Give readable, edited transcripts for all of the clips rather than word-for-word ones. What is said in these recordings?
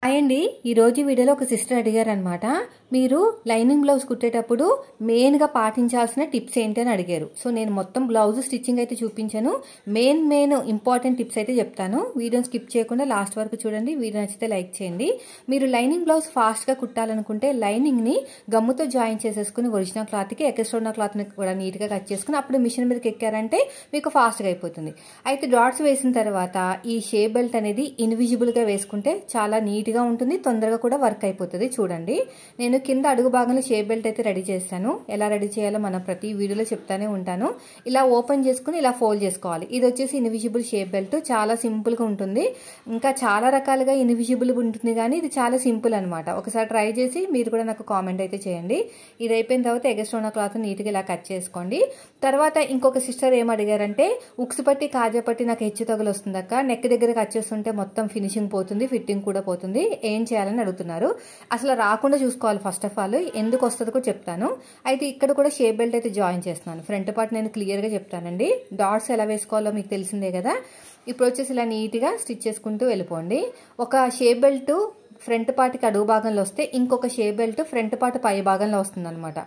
అండి ఈరోజు వీడియోలో ఒక సిస్టర్ అడిగారనమాట. మీరు లైనింగ్ బ్లౌజ్ కుట్టేటప్పుడు మెయిన్గా పాటించాల్సిన టిప్స్ ఏంటి అని అడిగారు. సో నేను మొత్తం బ్లౌజ్ స్టిచ్చింగ్ అయితే చూపించాను. మెయిన్ ఇంపార్టెంట్ టిప్స్ అయితే చెప్తాను. వీడియోని స్కిప్ చేయకుండా లాస్ట్ వరకు చూడండి. వీడియో నచ్చితే లైక్ చేయండి. మీరు లైనింగ్ బ్లౌజ్ ఫాస్ట్గా కుట్టాలనుకుంటే లైనింగ్ని గమ్ముతో జాయిన్ చేసేసుకుని ఒరిజినల్ క్లాత్కి ఎక్స్ట్రా ఉన్న క్లాత్ని కూడా నీట్గా కట్ చేసుకుని అప్పుడు మిషన్ మీదకి ఎక్కారంటే మీకు ఫాస్ట్గా అయిపోతుంది. అయితే డాట్స్ వేసిన తర్వాత ఈ షేప్ బెల్ట్ అనేది ఇన్విజిబుల్గా వేసుకుంటే చాలా నీట్గా ఉంటుంది, తొందరగా కూడా వర్క్ అయిపోతుంది. చూడండి, నేను కింద అడుగు భాగంలో షేప్ బెల్ట్ అయితే రెడీ చేస్తాను. ఎలా రెడీ చేయాలో మనం ప్రతి వీడియోలో చెప్తానే ఉంటాను. ఇలా ఓపెన్ చేసుకుని ఇలా ఫోల్డ్ చేసుకోవాలి. ఇది వచ్చేసి ఇన్విజిబుల్ షేప్ బెల్ట్, చాలా సింపుల్గా ఉంటుంది. ఇంకా చాలా రకాలుగా ఇన్విజిబుల్ ఉంటుంది, కానీ ఇది చాలా సింపుల్ అనమాట. ఒకసారి ట్రై చేసి మీరు కూడా నాకు కామెంట్ అయితే చేయండి. ఇది అయిపోయిన తర్వాత ఎగస్ట్రా ఉన్న క్లాత్ నీట్గా ఇలా కట్ చేసుకోండి. తర్వాత ఇంకొక సిస్టర్ ఏం అడిగారంటే, ఉక్స్ పట్టి కాజా పట్టి నాకు హెచ్చు తగులు వస్తుంది అక్క, నెక్ దగ్గర కట్ చేస్తుంటే మొత్తం ఫినిషింగ్ పోతుంది, ఫిట్టింగ్ కూడా పోతుంది, ఏం చేయాలని అడుగుతున్నారు. అసలు రాకుండా చూసుకోవాలి. ఫస్ట్ ఆఫ్ ఆల్ ఎందుకు వస్తుందో కూడా చెప్తాను. అయితే ఇక్కడ కూడా షేప్ బెల్ట్ అయితే జాయిన్ చేస్తున్నాను. ఫ్రంట్ పార్ట్ నేను క్లియర్గా చెప్తానండి. డాట్స్ ఎలా వేసుకోవాలో మీకు తెలిసిందే కదా. ఇప్పుడు వచ్చేసి ఇలా నీట్గా స్టిచ్ చేసుకుంటూ వెళ్ళిపోండి. ఒక షేప్ బెల్ట్ ఫ్రంట్ పార్ట్కి అడుగు భాగంలో వస్తే ఇంకొక షేప్ బెల్ట్ ఫ్రంట్ పార్ట్ పై భాగంలో వస్తుంది అనమాట.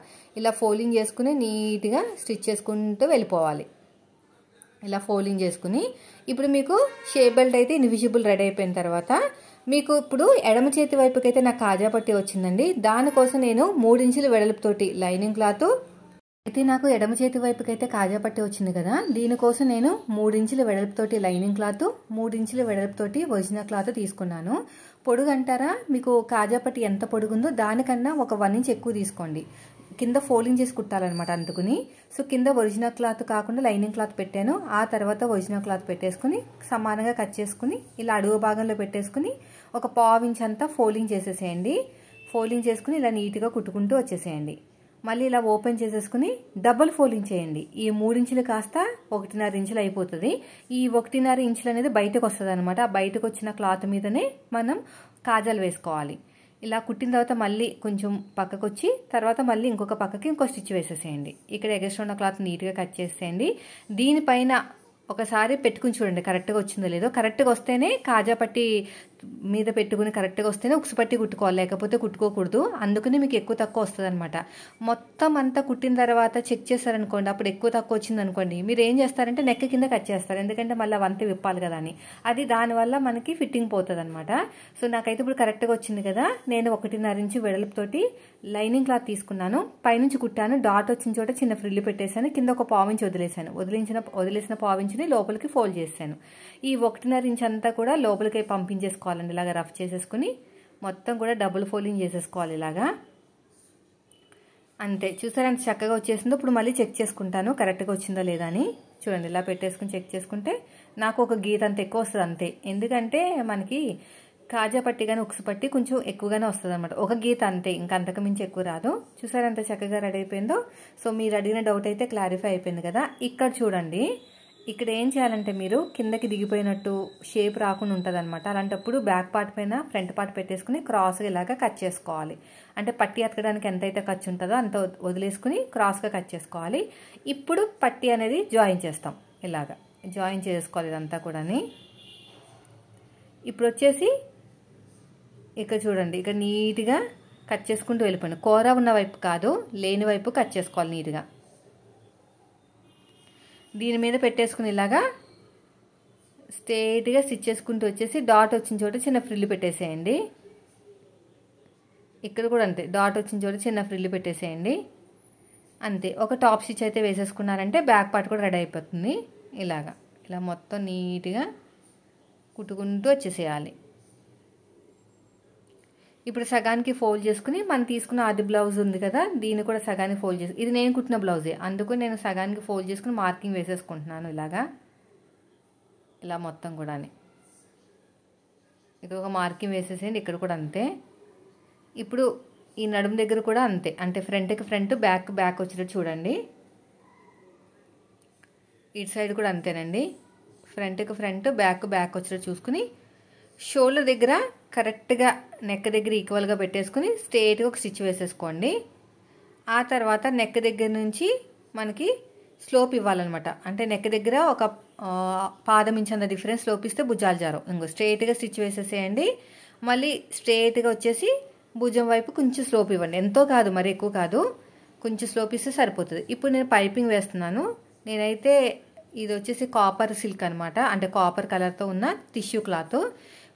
ఇలా ఫోల్డింగ్ చేసుకుని నీట్గా స్టిచ్ చేసుకుంటూ వెళ్ళిపోవాలి. ఇలా ఫోల్డింగ్ చేసుకుని ఇప్పుడు మీకు షేప్ బెల్ట్ అయితే ఇన్విజిబుల్ రెడీ అయిపోయిన తర్వాత మీకు ఇప్పుడు ఎడమ చేతి వైపుకి అయితే నాకు కాజా పట్టి వచ్చిందండి. దానికోసం నేను 3 ఇంచుల వెడల్పుతోటి లైనింగ్ క్లాత్ అయితే నాకు ఎడమ చేతి వైపుకి అయితే కాజా పట్టి వచ్చింది కదా, దీనికోసం నేను 3 ఇంచుల వెడల్పుతోటి లైనింగ్ క్లాత్, 3 ఇంచుల వెడల్పుతోటి ఒరిజినల్ క్లాత్ తీసుకున్నాను. పొడుగు అంటారా, మీకు కాజా పట్టి ఎంత పొడుగుందో దానికన్నా ఒక 1 ఇంచ్ ఎక్కువ తీసుకోండి. కింద ఫోల్డింగ్ చేసి కుట్టాలన్నమాట అందుకుని. సో కింద ఒరిజినల్ క్లాత్ కాకుండా లైనింగ్ క్లాత్ పెట్టాను. ఆ తర్వాత ఒరిజినల్ క్లాత్ పెట్టేసుకుని సమానంగా కట్ చేసుకుని ఇలా అడుగు భాగంలో పెట్టేసుకుని ఒక 1/2 ఇంచ్ అంతా ఫోల్డింగ్ చేసేసేయండి. ఫోల్డింగ్ చేసుకుని ఇలా నీట్గా కుట్టుకుంటూ వచ్చేసేయండి. మళ్ళీ ఇలా ఓపెన్ చేసేసుకుని డబుల్ ఫోల్డింగ్ చేయండి. ఈ 3 ఇంచులు కాస్త 1.5 ఇంచులు అయిపోతుంది. ఈ 1.5 ఇంచులు అనేది బయటకు వస్తుంది అనమాట. ఆ బయటకు వచ్చిన క్లాత్ మీదనే మనం కాజాలు వేసుకోవాలి. ఇలా కుట్టిన తర్వాత మళ్ళీ కొంచెం పక్కకు వచ్చి తర్వాత మళ్ళీ ఇంకొక పక్కకి ఇంకో స్టిచ్ వేసేసేయండి. ఇక్కడ ఎగస్ట్రా ఉన్న క్లాత్ నీట్గా కట్ చేసేయండి. దీనిపైన ఒకసారి పెట్టుకుని చూడండి కరెక్ట్గా వచ్చిందో లేదో. కరెక్ట్గా వస్తేనే కాజా పట్టి మీద పెట్టుకుని కరెక్ట్గా వస్తేనే ఉక్సు పట్టి కుట్టుకోవాలి, లేకపోతే కుట్టుకోకూడదు. అందుకని మీకు ఎక్కువ తక్కువ వస్తుంది అనమాట. మొత్తం అంతా కుట్టిన తర్వాత చెక్ చేస్తారనుకోండి, అప్పుడు ఎక్కువ తక్కువ వచ్చింది అనుకోండి, మీరు ఏం చేస్తారంటే నెక్ కింద కట్ చేస్తారు. ఎందుకంటే మళ్ళీ వంత విప్పాలి కదా అని. అది దానివల్ల మనకి ఫిట్టింగ్ పోతుంది అనమాట. సో నాకైతే ఇప్పుడు కరెక్ట్గా వచ్చింది కదా. నేను 1.5 ఇంచు వెడల్పుతోటి లైనింగ్ క్లాత్ తీసుకున్నాను. పైనుంచి కుట్టాను. డాట్ వచ్చిన చోట చిన్న ఫ్రిల్లు పెట్టేశాను. కింద ఒక 1/4 ఇంచ్ వదిలేశాను. వదిలేసిన 1/4 ఇంచుని లోపలికి ఫోల్డ్ చేశాను. ఈ 1.5 ఇంచ్ అంతా కూడా లోపలికి పంపించేసుకోవాలండి. ఇలాగా రఫ్ చేసేసుకుని మొత్తం కూడా డబుల్ ఫోల్డింగ్ చేసేసుకోవాలి ఇలాగా. అంతే, చూసారా ఎంత చక్కగా వచ్చేసిందో. ఇప్పుడు మళ్ళీ చెక్ చేసుకుంటాను కరెక్ట్గా వచ్చిందో లేదా అని. చూడండి, ఇలా పెట్టేసుకుని చెక్ చేసుకుంటే నాకు ఒక గీత అంత ఎక్కువ వస్తుంది అంతే. ఎందుకంటే మనకి కాజా పట్టి కానీ ఉక్సు పట్టి కొంచెం ఎక్కువగానే వస్తుంది అనమాట. ఒక గీత అంతే, ఇంకా అంతకు మించి ఎక్కువ రాదు. చూసారా ఎంత చక్కగా రెడీ అయిపోయిందో. సో మీరు అడిగిన డౌట్ అయితే క్లారిఫై అయిపోయింది కదా. ఇక్కడ చూడండి, ఇక్కడ ఏం చేయాలంటే మీరు కిందకి దిగిపోయినట్టు షేప్ రాకుండా ఉంటుంది అనమాట. అలాంటప్పుడు బ్యాక్ పార్ట్ పైన ఫ్రంట్ పార్ట్ పెట్టేసుకుని క్రాస్గా ఇలాగా కట్ చేసుకోవాలి. అంటే పట్టి అతకడానికి ఎంతైతే ఖర్చు ఉంటుందో అంత వదిలేసుకుని క్రాస్గా కట్ చేసుకోవాలి. ఇప్పుడు పట్టి అనేది జాయిన్ చేస్తాం. ఇలాగా జాయిన్ చేసుకోవాలి ఇదంతా కూడా. ఇప్పుడు వచ్చేసి ఇక్కడ చూడండి, ఇక్కడ నీట్గా కట్ చేసుకుంటూ వెళ్ళిపోయింది. కూర ఉన్న వైపు కాదు, లేని వైపు కట్ చేసుకోవాలి నీట్గా. దీని మీద పెట్టేసుకుని ఇలాగా స్ట్రైట్గా స్టిచ్ చేసుకుంటూ వచ్చేసి డాట్ వచ్చిన చోట చిన్న ఫ్రిల్లు పెట్టేసేయండి. ఇక్కడ కూడా అంతే, డాట్ వచ్చిన చోట చిన్న ఫ్రిల్లు పెట్టేసేయండి. అంతే, ఒక టాప్ స్టిచ్ అయితే వేసేసుకున్నారంటే బ్యాక్ పార్ట్ కూడా రెడీ అయిపోతుంది. ఇలాగా ఇలా మొత్తం నీట్గా కుట్టుకుంటూ వచ్చేసేయాలి. ఇప్పుడు సగానికి ఫోల్డ్ చేసుకుని మనం తీసుకున్న ఆది బ్లౌజ్ ఉంది కదా, దీన్ని కూడా సగానికి ఫోల్డ్ చేసి, ఇది నేను కుట్టిన బ్లౌజే అందుకు నేను సగానికి ఫోల్డ్ చేసుకుని మార్కింగ్ వేసేసుకుంటున్నాను ఇలాగా. ఇలా మొత్తం కూడా ఇది ఒక మార్కింగ్ వేసేసేయండి. ఇక్కడ కూడా అంతే. ఇప్పుడు ఈ నడుము దగ్గర కూడా అంతే, అంటే ఫ్రంట్కి ఫ్రంట్ బ్యాక్ బ్యాక్ వచ్చేటట్టు చూడండి. ఇటు సైడ్ కూడా అంతేనండి, ఫ్రంట్కి ఫ్రంట్ బ్యాక్ బ్యాక్ వచ్చేటట్టు చూసుకుని షోల్డర్ దగ్గర కరెక్ట్గా నెక్ దగ్గర ఈక్వల్గా పెట్టేసుకుని స్ట్రైట్గా ఒక స్టిచ్ వేసేసుకోండి. ఆ తర్వాత నెక్ దగ్గర నుంచి మనకి స్లోప్ ఇవ్వాలన్నమాట. అంటే నెక్ దగ్గర ఒక పాదం ఇంచ్ అంత డిఫరెన్స్ స్లోప్ ఇస్తే భుజాలు జారవు. ఇంకో స్ట్రైట్గా స్టిచ్ వేసేసేయండి. మళ్ళీ స్ట్రేట్గా వచ్చేసి భుజం వైపు కొంచెం స్లోప్ ఇవ్వండి, ఎంతో కాదు మరి ఎక్కువ కాదు, కొంచెం స్లోప్ ఇస్తే సరిపోతుంది. ఇప్పుడు నేను పైపింగ్ వేస్తున్నాను. నేనైతే ఇది వచ్చేసి కాపర్ సిల్క్ అనమాట, అంటే కాపర్ కలర్తో ఉన్న టిష్యూ క్లాత్.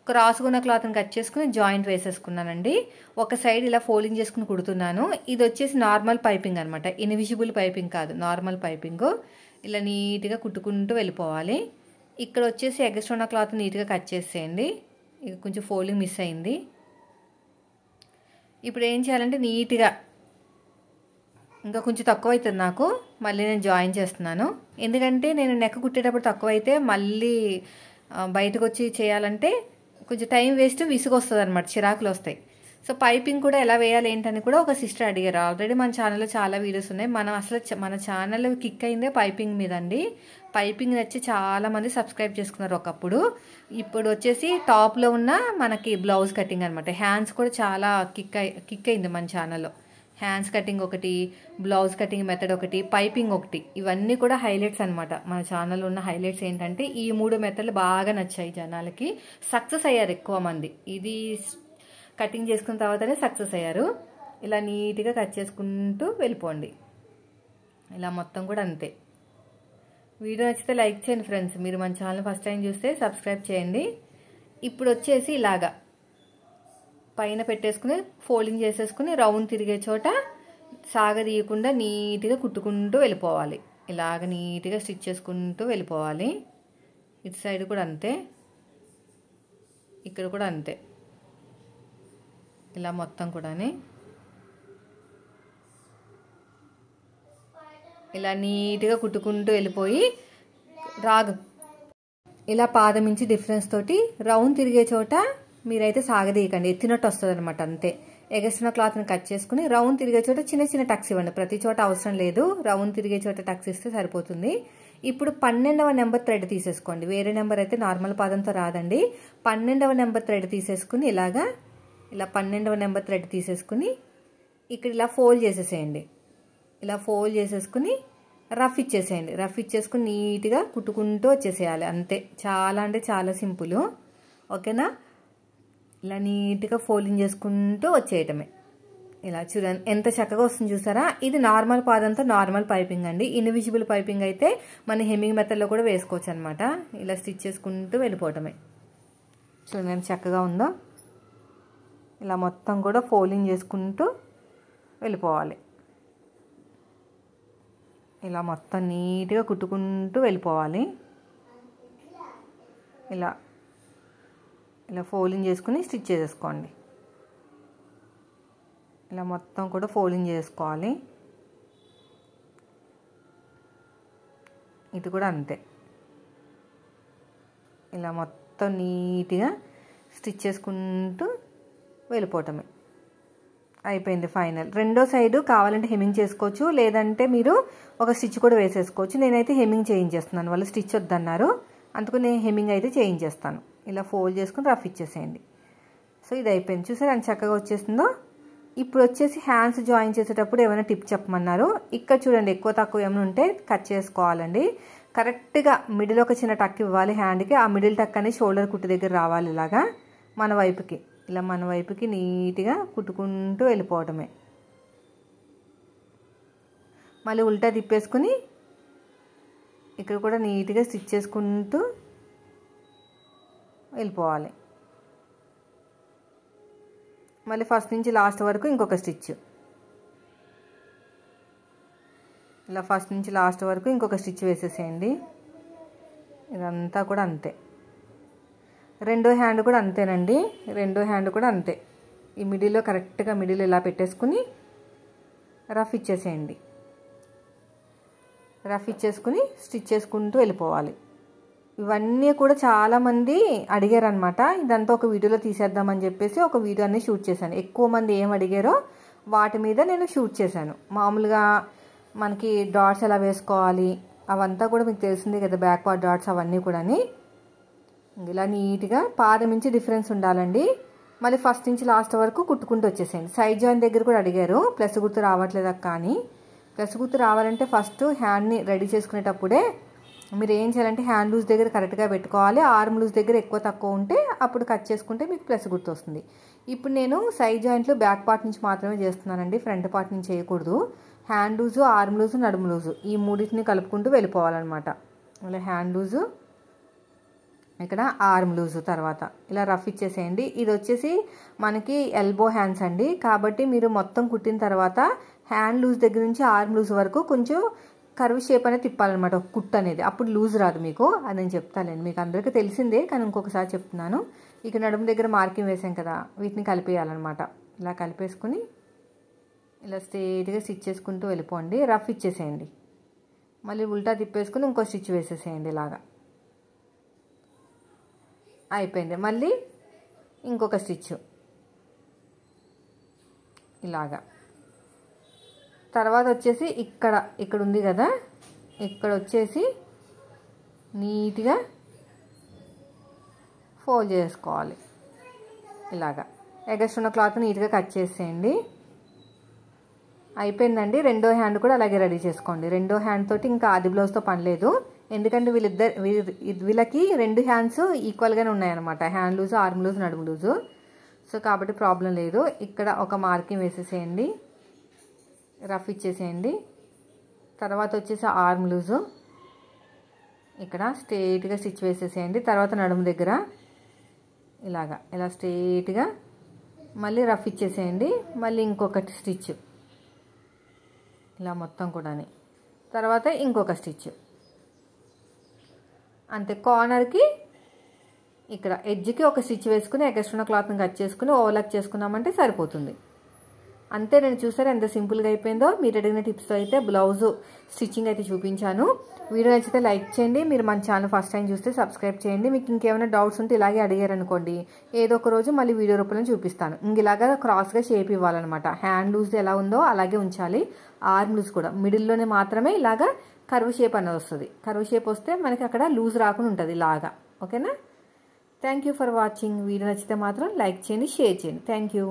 క్రాస్గా ఉన్న క్లాత్ని కట్ చేసుకుని జాయింట్ వేసేసుకున్నానండి. ఒక సైడ్ ఇలా ఫోల్డింగ్ చేసుకుని కుడుతున్నాను. ఇది వచ్చేసి నార్మల్ పైపింగ్ అనమాట, ఇన్విజిబుల్ పైపింగ్ కాదు, నార్మల్ పైపింగ్. ఇలా నీట్గా కుట్టుకుంటూ వెళ్ళిపోవాలి. ఇక్కడ వచ్చేసి ఎక్స్ట్రా ఉన్న క్లాత్ నీట్గా కట్ చేసేయండి. ఇక కొంచెం ఫోల్డింగ్ మిస్ అయింది. ఇప్పుడు ఏం చేయాలంటే నీట్గా, ఇంకా కొంచెం తక్కువ అవుతుంది నాకు, మళ్ళీ నేను జాయిన్ చేస్తున్నాను. ఎందుకంటే నేను నెక్ కుట్టేటప్పుడు తక్కువ అయితే మళ్ళీ బయటకు వచ్చి చేయాలంటే కొంచెం టైం వేస్ట్, విసుగు వస్తుంది అనమాట, చిరాకులు వస్తాయి. సో పైపింగ్ కూడా ఎలా వేయాలి ఏంటని కూడా ఒక సిస్టర్ అడిగారు. ఆల్రెడీ మన ఛానల్లో చాలా వీడియోస్ ఉన్నాయి. మనం అసలు మన ఛానల్ కిక్ అయిందే పైపింగ్ మీద అండి. పైపింగ్ నచ్చి చాలామంది సబ్స్క్రైబ్ చేసుకున్నారు ఒకప్పుడు. ఇప్పుడు వచ్చేసి టాప్లో ఉన్న మనకి బ్లౌజ్ కటింగ్ అనమాట. హ్యాండ్స్ కూడా చాలా కిక్ అయింది మన ఛానల్లో. హ్యాండ్స్ కటింగ్ ఒకటి, బ్లౌజ్ కటింగ్ మెథడ్ ఒకటి, పైపింగ్ ఒకటి, ఇవన్నీ కూడా హైలైట్స్ అనమాట. మన ఛానల్లో ఉన్న హైలైట్స్ ఏంటంటే ఈ 3 మెథడ్లు బాగా నచ్చాయి జనాలకి. సక్సెస్ అయ్యారు ఎక్కువ మంది. ఇది కటింగ్ చేసుకున్న తర్వాతనే సక్సెస్ అయ్యారు. ఇలా నీట్గా కట్ చేసుకుంటూ వెళ్ళిపోండి. ఇలా మొత్తం కూడా అంతే. వీడియో నచ్చితే లైక్ చేయండి ఫ్రెండ్స్. మీరు మన ఛానల్ ఫస్ట్ టైం చూస్తే సబ్స్క్రైబ్ చేయండి. ఇప్పుడు వచ్చేసి ఇలాగా పైన పెట్టేసుకుని ఫోల్డింగ్ చేసేసుకుని రౌండ్ తిరిగే చోట సాగదీయకుండా నీట్గా కుట్టుకుంటూ వెళ్ళిపోవాలి. ఇలాగ నీట్గా స్టిచ్ చేసుకుంటూ వెళ్ళిపోవాలి. ఇటు సైడ్ కూడా అంతే, ఇక్కడ కూడా అంతే. ఇలా మొత్తం కూడాని ఇలా నీట్గా కుట్టుకుంటూ వెళ్ళిపోయి ఇలా పాదం ఇంచి డిఫరెన్స్ తోటి రౌండ్ తిరిగే చోట మీరైతే సాగదీయకండి, ఎత్తినట్టు వస్తుంది అనమాట. అంతే. ఎగస్ట్రా క్లాత్ని కట్ చేసుకుని రౌండ్ తిరిగే చోట చిన్న చిన్న టక్స్ ఇవ్వండి. ప్రతి చోట అవసరం లేదు, రౌండ్ తిరిగే చోట టక్స్ ఇస్తే సరిపోతుంది. ఇప్పుడు 12వ నెంబర్ థ్రెడ్ తీసేసుకోండి. వేరే నెంబర్ అయితే నార్మల్ పాదంతో రాదండి. 12వ నెంబర్ థ్రెడ్ తీసేసుకుని ఇలా 12వ నెంబర్ థ్రెడ్ తీసేసుకుని ఇక్కడ ఇలా ఫోల్డ్ చేసేసేయండి. ఇలా ఫోల్డ్ చేసేసుకుని రఫ్ ఇచ్చేసేయండి. రఫ్ ఇచ్చేసుకుని నీట్గా కుట్టుకుంటూ వచ్చేసేయాలి. అంతే. చాలా అంటే చాలా సింపుల్. ఓకేనా? ఇలా నీట్గా ఫోల్డింగ్ చేసుకుంటూ వచ్చేయటమే. ఇలా చూడండి ఎంత చక్కగా వస్తుంది చూసారా. ఇది నార్మల్ పాదంతో నార్మల్ పైపింగ్ అండి. ఇన్విజిబుల్ పైపింగ్ అయితే మన హెమ్మింగ్ మెథడ్లో కూడా వేసుకోవచ్చు అనమాట. ఇలా స్టిచ్ చేసుకుంటూ వెళ్ళిపోవటమే. చూడండి ఎంత చక్కగా ఉందో. ఇలా మొత్తం కూడా ఫోల్డింగ్ చేసుకుంటూ వెళ్ళిపోవాలి. ఇలా మొత్తం నీట్గా కుట్టుకుంటూ వెళ్ళిపోవాలి. ఇలా ఫోల్డింగ్ చేసుకుని స్టిచ్ చేసేసుకోండి. ఇలా మొత్తం కూడా ఫోల్డింగ్ చేసుకోవాలి. ఇది కూడా అంతే. ఇలా మొత్తం నీట్గా స్టిచ్ చేసుకుంటూ వెళ్ళిపోవటమే. అయిపోయింది ఫైనల్. రెండో సైడు కావాలంటే హెమ్మింగ్ చేసుకోవచ్చు, లేదంటే మీరు ఒక స్టిచ్ కూడా వేసేసుకోవచ్చు. నేనైతే హెమ్మింగ్ చేయించేస్తున్నాను, వాళ్ళు స్టిచ్ వద్దన్నారు, అందుకు నేను హెమ్మింగ్ అయితే చేయించేస్తాను. ఇలా ఫోల్డ్ చేసుకుని రఫ్ ఇచ్చేసేయండి. సో ఇది అయిపోయింది. చూసారు ఎంత చక్కగా వచ్చేసిందో. ఇప్పుడు వచ్చేసి హ్యాండ్స్ జాయిన్ చేసేటప్పుడు ఏమైనా టిప్ చెప్పమన్నారు. ఇక్కడ చూడండి ఎక్కువ తక్కువ ఏమైనా ఉంటే కట్ చేసుకోవాలండి. కరెక్ట్గా మిడిల్ ఒక చిన్న టక్ ఇవ్వాలి హ్యాండ్కి. ఆ మిడిల్ టక్ అనేది షోల్డర్ కుట్టు దగ్గర రావాలి. ఇలాగా మన వైపుకి, ఇలా మన వైపుకి నీట్గా కుట్టుకుంటూ వెళ్ళిపోవటమే. మళ్ళీ ఉల్టా తిప్పేసుకుని ఇక్కడ కూడా నీట్గా స్టిచ్ చేసుకుంటూ వెళ్ళిపోవాలి. మళ్ళీ ఫస్ట్ నుంచి లాస్ట్ వరకు ఇంకొక స్టిచ్. ఇలా ఫస్ట్ నుంచి లాస్ట్ వరకు ఇంకొక స్టిచ్ వేసేసేయండి. ఇదంతా కూడా అంతే. రెండో హ్యాండ్ కూడా అంతేనండి. రెండో హ్యాండ్ కూడా అంతే. ఈ మిడిల్లో కరెక్ట్గా మిడిల్ ఇలా పెట్టేసుకుని రఫ్ ఇచ్చేసేయండి. రఫ్ ఇచ్చేసుకుని స్టిచ్ చేసుకుంటూ వెళ్ళిపోవాలి. ఇవన్నీ కూడా చాలామంది అడిగారు అనమాట. ఇదంతా ఒక వీడియోలో తీసేద్దామని చెప్పేసి ఒక వీడియో అన్నీ షూట్ చేశాను. ఎక్కువ మంది ఏం అడిగారో వాటి మీద నేను షూట్ చేశాను. మామూలుగా మనకి డాట్స్ ఎలా వేసుకోవాలి అవంతా కూడా మీకు తెలిసిందే కదా, బ్యాక్వర్డ్ డాట్స్ అవన్నీ కూడా. ఇలా నీట్గా పాదం నుంచి డిఫరెన్స్ ఉండాలండి. మళ్ళీ ఫస్ట్ నుంచి లాస్ట్ వరకు కుట్టుకుంటూ వచ్చేసేయండి. సైడ్ జాయిన్ దగ్గర కూడా అడిగారు, ప్లస్ గుర్తు రావట్లేదా కానీ. ప్లస్ గుర్తు రావాలంటే ఫస్ట్ హ్యాండ్ని రెడీ చేసుకునేటప్పుడే మీరు ఏం చేయాలంటే హ్యాండ్ లూజ్ దగ్గర కరెక్ట్గా పెట్టుకోవాలి. ఆర్మ్ లూజ్ దగ్గర ఎక్కువ తక్కువ ఉంటే అప్పుడు కట్ చేసుకుంటే మీకు ప్లస్ గుర్తు వస్తుంది. ఇప్పుడు నేను సైడ్ జాయింట్లు బ్యాక్ పార్ట్ నుంచి మాత్రమే చేస్తున్నానండి, ఫ్రంట్ పార్ట్ నుంచి చేయకూడదు. హ్యాండ్ లూజు, ఆర్మ్ లూజు, నడుము లూజు ఈ మూడింటిని కలుపుకుంటూ వెళ్ళిపోవాలన్నమాట. అలా హ్యాండ్ లూజు, ఇక్కడ ఆర్మ్ లూజు, తర్వాత ఇలా రఫ్ ఇచ్చేసేయండి. ఇది వచ్చేసి మనకి ఎల్బో హ్యాండ్స్ అండి, కాబట్టి మీరు మొత్తం కుట్టిన తర్వాత హ్యాండ్ లూజ్ దగ్గర నుంచి ఆర్మ్ లూజ్ వరకు కొంచెం కర్వ్ షేప్ అనేది తిప్పాలన్నమాట, ఒక కుట్టు అనేది. అప్పుడు లూజ్ రాదు మీకు, అది నేను చెప్తానండి. మీకు అందరికీ తెలిసిందే కానీ ఇంకొకసారి చెప్తున్నాను. ఇక నడుము దగ్గర మార్కింగ్ వేసాం కదా, వీటిని కలిపేయాలన్నమాట. ఇలా కలిపేసుకుని ఇలా స్ట్రేట్గా స్టిచ్ చేసుకుంటూ వెళ్ళిపోండి. రఫ్ ఇచ్చేసేయండి. మళ్ళీ ఉల్టా తిప్పేసుకుని ఇంకో స్టిచ్ వేసేసేయండి. ఇలాగా అయిపోయింది. మళ్ళీ ఇంకొక స్టిచ్ ఇలాగా. తర్వాత వచ్చేసి ఇక్కడ ఉంది కదా, ఇక్కడ వచ్చేసి నీట్గా ఫోల్డ్ చేసుకోవాలి. ఇలాగా ఎగస్ట్రా ఉన్న క్లాత్ నీట్గా కట్ చేసేయండి. అయిపోయిందండి. రెండో హ్యాండ్ కూడా అలాగే రెడీ చేసుకోండి. రెండో హ్యాండ్ తోటి ఇంకా ఆది బ్లౌజ్తో పని లేదు, ఎందుకంటే వీళ్ళకి రెండు హ్యాండ్స్ ఈక్వల్గానే ఉన్నాయన్నమాట, హ్యాండ్ లూజు, ఆర్మ్ లూజు, నడుము లూజు. సో కాబట్టి ప్రాబ్లం లేదు. ఇక్కడ ఒక మార్కింగ్ వేసేసేయండి, రఫ్ ఇచ్చేసేయండి. తర్వాత వచ్చేసి ఆర్మ్ లూజు ఇక్కడ స్ట్రేట్గా స్టిచ్ వేసేసేయండి. తర్వాత నడుము దగ్గర ఇలాగా ఇలా స్ట్రేట్గా మళ్ళీ రఫ్ ఇచ్చేసేయండి. మళ్ళీ ఇంకొకటి స్టిచ్ ఇలా మొత్తం కూడా, తర్వాత ఇంకొక స్టిచ్ అంతే. కార్నర్కి ఇక్కడ ఎడ్జ్కి ఒక స్టిచ్ వేసుకుని ఎగస్ట్రా క్లాత్ని కట్ చేసుకుని ఓవర్లాక్ చేసుకున్నామంటే సరిపోతుంది. అంతే. నేను చూసారా ఎంత సింపుల్గా అయిపోయిందో. మీరు అడిగిన టిప్స్తో అయితే బ్లౌజు స్టిచ్చింగ్ అయితే చూపించాను. వీడియో నచ్చితే లైక్ చేయండి. మీరు మన ఛానల్ ఫస్ట్ టైం చూస్తే సబ్స్క్రైబ్ చేయండి. మీకు ఇంకేమైనా డౌట్స్ ఉంటే ఇలాగే అడిగారనుకోండి, ఏదో ఒక రోజు మళ్ళీ వీడియో రూపంలో చూపిస్తాను. ఇలాగా క్రాస్గా షేప్ ఇవ్వాలన్నమాట. హ్యాండ్ లూజ్ ఎలా ఉందో అలాగే ఉంచాలి. ఆర్మ్ లూజ్ కూడా మిడిల్లోనే మాత్రమే ఇలాగా కర్వ్ షేప్ అనేది వస్తుంది. కర్వ్ షేప్ వస్తే మనకి అక్కడ లూజ్ రాకుండా ఉంటుంది ఇలాగా. ఓకేనా? Thank you for watching. Video నచ్చితే మాత్రం లైక్ చేయండి, షేర్ చేయండి. Thank you.